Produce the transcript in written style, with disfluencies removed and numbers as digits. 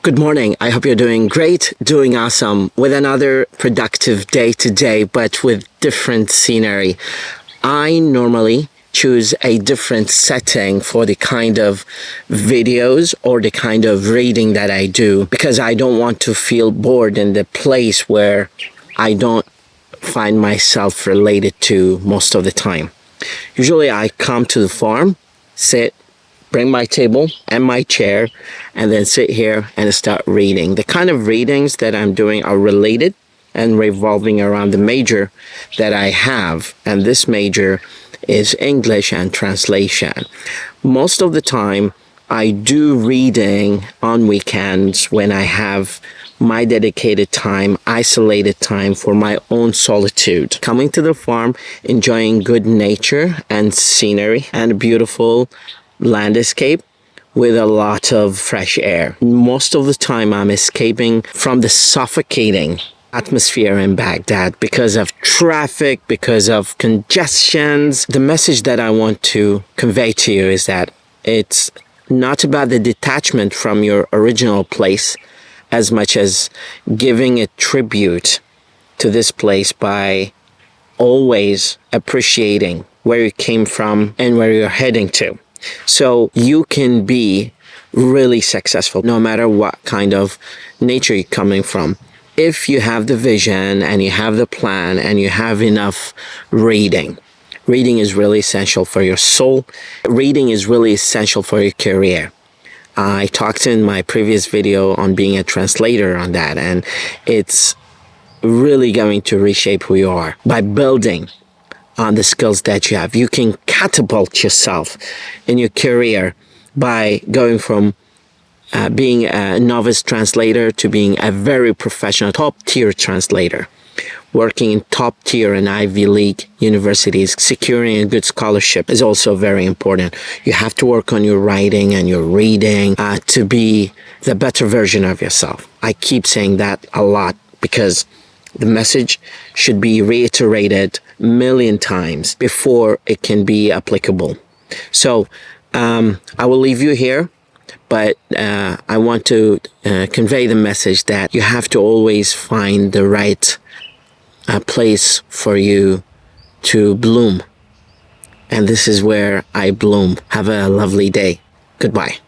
Good morning. I hope you're doing great, doing awesome with another productive day today, but with different scenery. I normally choose a different setting for the kind of videos or the kind of reading that I do because I don't want to feel bored in the place where I don't find myself related to most of the time. Usually I come to the farm, sit, bring my table and my chair, and then sit here and start reading. The kind of readings that I'm doing are related and revolving around the major that I have. And this major is English and translation. Most of the time, I do reading on weekends when I have my dedicated time, isolated time for my own solitude. Coming to the farm, enjoying good nature and scenery and beautiful landscape with a lot of fresh air. Most of the time I'm escaping from the suffocating atmosphere in Baghdad because of traffic, because of congestions. The message that I want to convey to you is that it's not about the detachment from your original place as much as giving a tribute to this place by always appreciating where you came from and where you're heading to. So you can be really successful no matter what kind of nature you're coming from. If you have the vision and you have the plan and you have enough reading. Reading is really essential for your soul. Reading is really essential for your career. I talked in my previous video on being a translator on that, and it's really going to reshape who you are by building on the skills that you have. You can catapult yourself in your career by going from being a novice translator to being a very professional top-tier translator, working in top-tier and Ivy League universities. Securing a good scholarship is also very important. You have to work on your writing and your reading to be the better version of yourself. I keep saying that a lot because the message should be reiterated a million times before it can be applicable. So I will leave you here, but I want to convey the message that you have to always find the right place for you to bloom. And this is where I bloom. Have a lovely day. Goodbye.